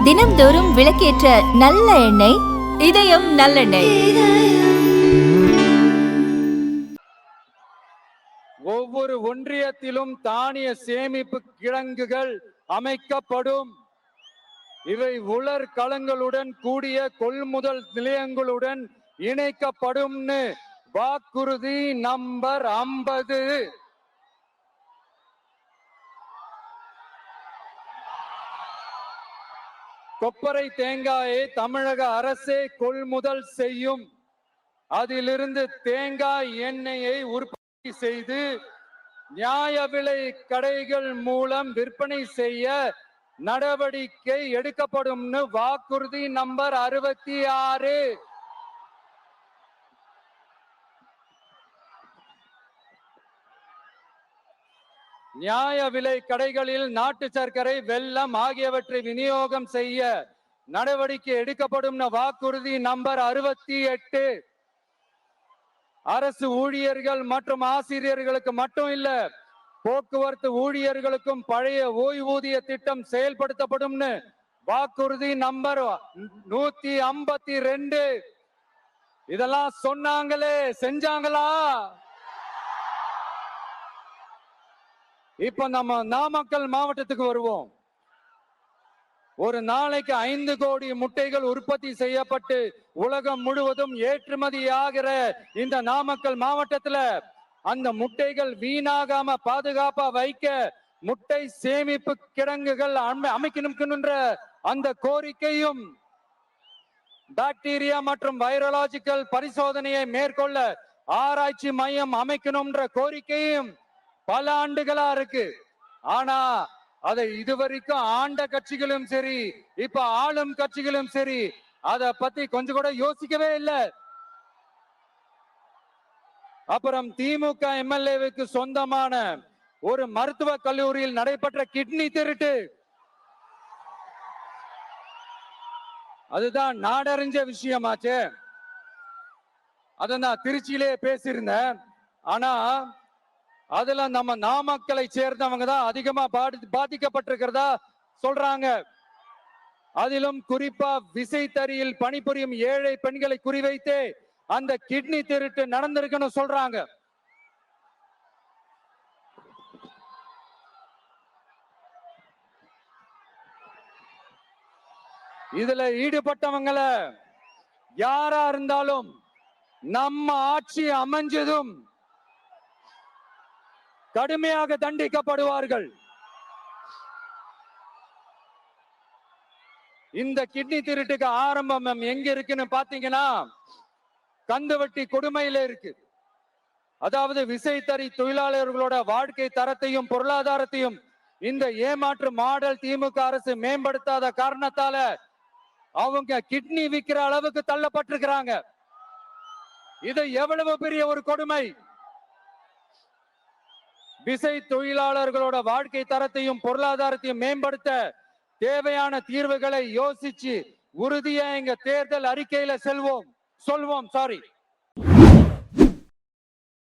தினம்தோறும் விளக்கேற்ற நல்ல எண்ணெய் இதயம் நல்லெண்ணெய். ஒவ்வொரு ஒன்றியத்திலும் தானிய சேமிப்பு கிடங்குகள் அமைக்கப்படும். இவை உலர் களங்களுடன் கூடிய கொள்முதல் நிலையங்களுடன் இணைக்கப்படும். வாக்குறுதி நம்பர் 50. கொப்பரை தேங்காயை தமிழக அரசே கொள்முதல் செய்யும். அதிலிருந்து தேங்காய் எண்ணெயை உற்பத்தி செய்து நியாய விலை கடைகள் மூலம் விற்பனை செய்ய நடவடிக்கை எடுக்கப்படும். வாக்குறுதி நம்பர் 66. நியாய விலை கடைகளில் நாட்டு சர்க்கரை, வெல்லம் ஆகியவற்றை விநியோகம் செய்ய நடவடிக்கை எடுக்கப்படும். வாக்குறுதி நம்பர் 68. அரசு ஊழியர்கள் மற்றும் ஆசிரியர்களுக்கு மட்டும் இல்ல, போக்குவரத்து ஊழியர்களுக்கும் பழைய ஓய்வூதிய திட்டம் செயல்படுத்தப்படும். வாக்குறுதி நம்பர் 152. இதெல்லாம் சொன்னாங்களே, செஞ்சாங்களா? இப்ப நம்ம நாமக்கல் மாவட்டத்துக்கு வருவோம். ஒரு நாளைக்கு 5 கோடி முட்டைகள் உற்பத்தி செய்யப்பட்டு உலகம் முழுவதும் ஏற்றுமதி ஆகிற இந்த நாமக்கல் மாவட்டத்துல அந்த முட்டைகள் வீணாகாம பாதுகாப்பா வைக்க முட்டை சேமிப்பு கிடங்குகள் அமைக்கணும்ன்ற அந்த கோரிக்கையும், பாக்டீரியா மற்றும் வைரலாஜிக்கல் பரிசோதனையை மேற்கொள்ள ஆராய்ச்சி மையம் அமைக்கணும்ன்ற கோரிக்கையும் பல ஆண்டுகளா இருக்கு. ஆனா அதை இதுவரைக்கும் ஆண்ட கட்சிகளும் சரி, இப்ப ஆளும் கட்சிகளும் சரி, அத பத்தி கொஞ்சம் கூட யோசிக்கவே இல்லை. அப்புறம் திமுக எம்எல்ஏவுக்கு சொந்தமான ஒரு மருத்துவ கல்லூரியில் நடைபெற்ற கிட்னி திருட்டு, அதுதான் நாடறிஞ்ச விஷயமாச்சு. அத நான் திருச்சியிலே பேசியிருந்தேன். ஆனா அதுல நம்ம நாமக்கலை சேர்ந்தவங்க தான் அதிகமா பாதிக்கப்பட்டிருக்கிறதா சொல்றாங்க. அதிலும் குறிப்பா விசைத்தறியில் பணிபுரியும் ஏழை பெண்களை குறிவைத்து அந்த கிட்னி திருட்டு நடந்திருக்குன்னு சொல்றாங்க. இதுல ஈடுபட்டவங்கள யாரா இருந்தாலும் நம்ம ஆட்சி அமைஞ்சதும் கடுமையாக தண்டிக்கப்படுவார்கள். இந்த கிட்னி திருட்டுக்கு ஆரம்பம் எங்க இருக்குன்னு பாத்தீங்கன்னா, கந்துவட்டி கொடுமையில இருக்கு. அதாவது விசைத்தறி தொழிலாளர்களோட வாழ்க்கை தரத்தையும் பொருளாதாரத்தையும் இந்த ஏமாற்று மாடல் திமுக அரசு மேம்படுத்தாத காரணத்தால அவங்க கிட்னி விற்கிற அளவுக்கு தள்ளப்பட்டிருக்கிறாங்க. இது எவ்வளவு பெரிய ஒரு கொடுமை! விசை தொழிலாளர்களோட வாழ்க்கை தரத்தையும் பொருளாதாரத்தையும் மேம்படுத்த தேவையான தீர்வுகளை யோசிச்சு உறுதியா எங்க தேர்தல் அறிக்கையில சொல்வோம்.